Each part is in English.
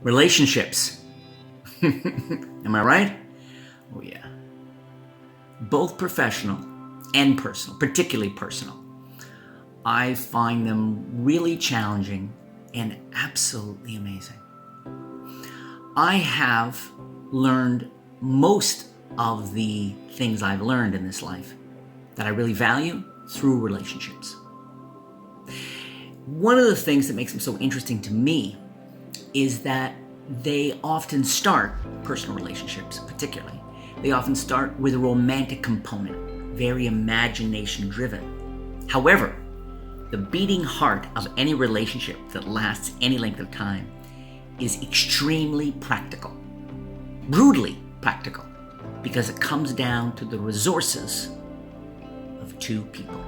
Relationships. Am I right? Oh, yeah. Both professional and personal, particularly personal. I find them really challenging and absolutely amazing. I have learned most of the things I've learned in this life that I really value through relationships. One of the things that makes them so interesting to me is that they often start, personal relationships particularly, they often start with a romantic component, very imagination driven. However, the beating heart of any relationship that lasts any length of time is extremely practical, brutally practical, because it comes down to the resources of two people.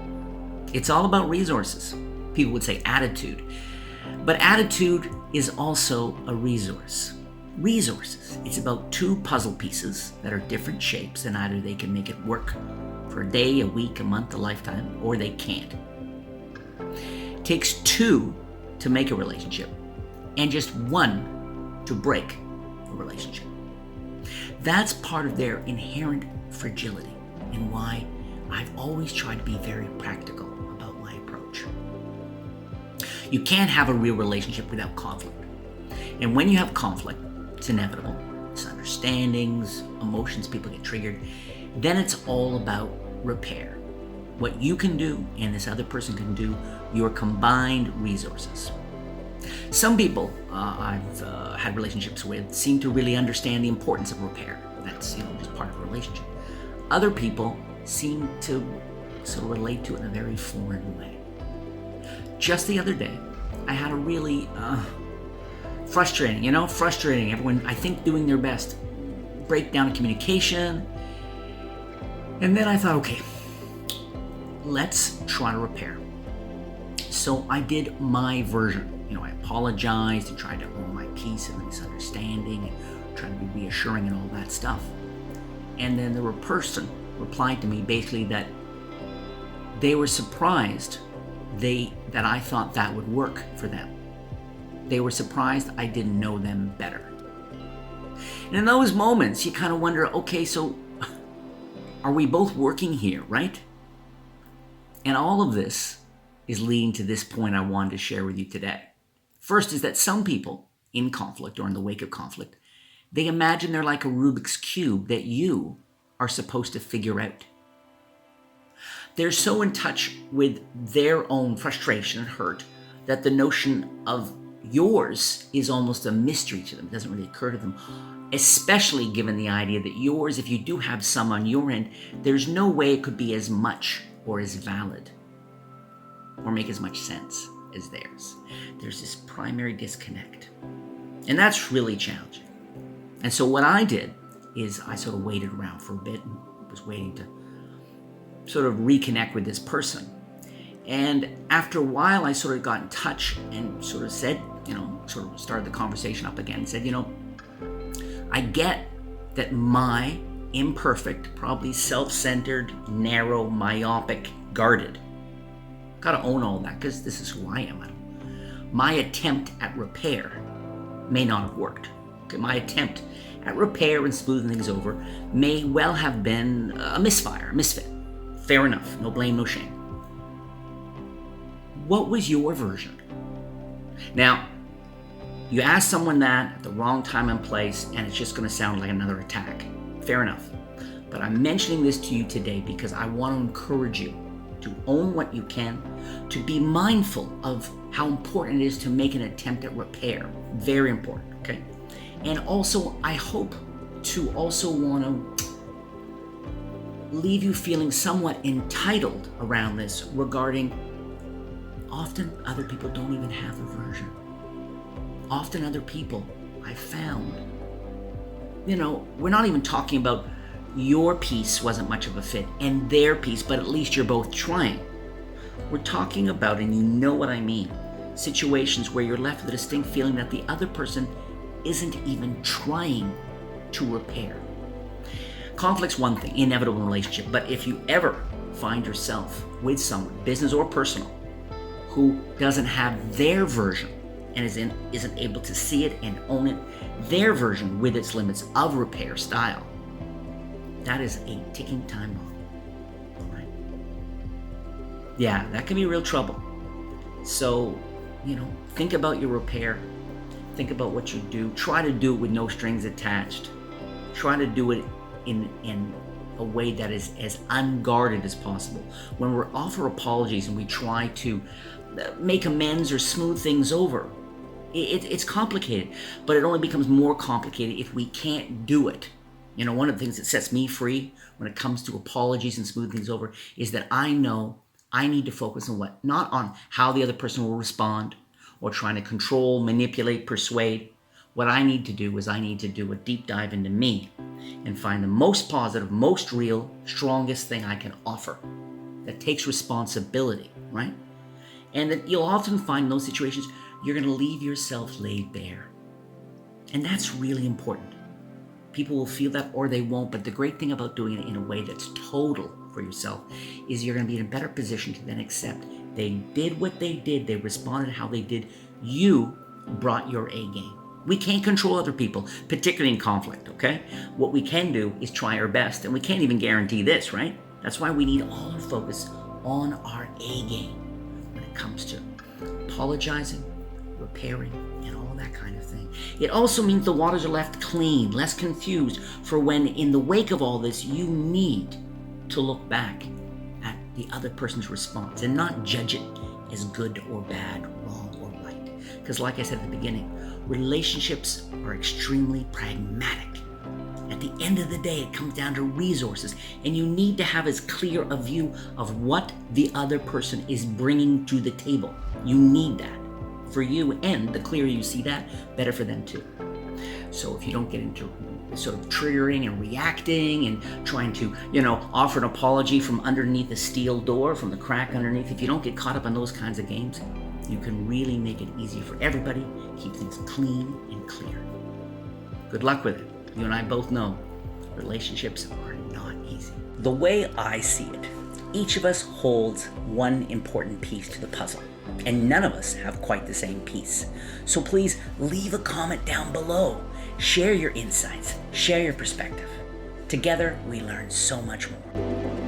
It's all about resources. People would say attitude, but attitude is also a resource. Resources. It's about two puzzle pieces that are different shapes, and either they can make it work for a day, a week, a month, a lifetime, or they can't. It takes two to make a relationship, and just one to break a relationship. That's part of their inherent fragility, and why I've always tried to be very practical about my approach. You can't have a real relationship without conflict. And when you have conflict, it's inevitable. Misunderstandings, emotions, people get triggered. Then it's all about repair. What you can do and this other person can do, your combined resources. Some people I've had relationships with seem to really understand the importance of repair. That's just part of a relationship. Other people seem to sort of relate to it in a very foreign way. Just the other day, I had a really frustrating, everyone, I think, doing their best, breakdown in communication. And then I thought, okay, let's try to repair. So I did my version. I apologized and tried to own my piece of the misunderstanding and tried to be reassuring and all that stuff. And then the person replied to me basically that they were surprised that I thought that would work for them. They were surprised I didn't know them better. And in those moments, you kind of wonder, okay, so are we both working here, right? And all of this is leading to this point I wanted to share with you today. First is that some people in conflict or in the wake of conflict, they imagine they're like a Rubik's Cube that you are supposed to figure out. They're so in touch with their own frustration and hurt that the notion of yours is almost a mystery to them. It doesn't really occur to them, especially given the idea that yours, if you do have some on your end, there's no way it could be as much or as valid or make as much sense as theirs. There's this primary disconnect. And that's really challenging. And so what I did is I sort of waited around for a bit and was waiting to sort of reconnect with this person. And after a while, I sort of got in touch and sort of said, sort of started the conversation up again and said, I get that my imperfect, probably self-centered, narrow, myopic, guarded, gotta own all that because this is who I am. My attempt at repair may not have worked. Okay, my attempt at repair and smoothing things over may well have been a misfire, a misfit. Fair enough, no blame, no shame. What was your version? Now, you ask someone that at the wrong time and place, and it's just going to sound like another attack. Fair enough. But I'm mentioning this to you today because I want to encourage you to own what you can, to be mindful of how important it is to make an attempt at repair. Very important, okay? And also, I hope to also want to leave you feeling somewhat entitled around this regarding often other people don't even have a version. Often other people, I found, we're not even talking about your piece wasn't much of a fit and their piece, but at least you're both trying. We're talking about, and you know what I mean, situations where you're left with a distinct feeling that the other person isn't even trying to repair. Conflict's one thing, inevitable in a relationship, but if you ever find yourself with someone, business or personal, who doesn't have their version and isn't able to see it and own it, their version with its limits of repair style, that is a ticking time bomb, right? Yeah, that can be real trouble. So, think about your repair. Think about what you do. Try to do it with no strings attached. Try to do it in a way that is as unguarded as possible. When we offer apologies and we try to make amends or smooth things over, it's complicated, but it only becomes more complicated if we can't do it. One of the things that sets me free when it comes to apologies and smooth things over is that I know I need to focus on not on how the other person will respond or trying to control, manipulate, persuade. What I need to do is I need to do a deep dive into me and find the most positive, most real, strongest thing I can offer that takes responsibility, right? And that you'll often find in those situations, you're going to leave yourself laid bare. And that's really important. People will feel that or they won't, but the great thing about doing it in a way that's total for yourself is you're going to be in a better position to then accept they did what they did, they responded how they did, you brought your A game. We can't control other people, particularly in conflict, okay? What we can do is try our best, and we can't even guarantee this, right? That's why we need all our focus on our A game when it comes to apologizing, repairing, and all that kind of thing. It also means the waters are left clean, less confused, for when in the wake of all this, you need to look back at the other person's response and not judge it as good or bad, wrong or right. Because like I said at the beginning, relationships are extremely pragmatic. At the end of the day, it comes down to resources, and you need to have as clear a view of what the other person is bringing to the table. You need that for you, and the clearer you see that, better for them too. So if you don't get into sort of triggering and reacting and trying to, offer an apology from underneath a steel door, from the crack underneath, if you don't get caught up on those kinds of games, you can really make it easy for everybody, keep things clean and clear. Good luck with it. You and I both know relationships are not easy. The way I see it, each of us holds one important piece to the puzzle, and none of us have quite the same piece. So please leave a comment down below. Share your insights, share your perspective. Together, we learn so much more.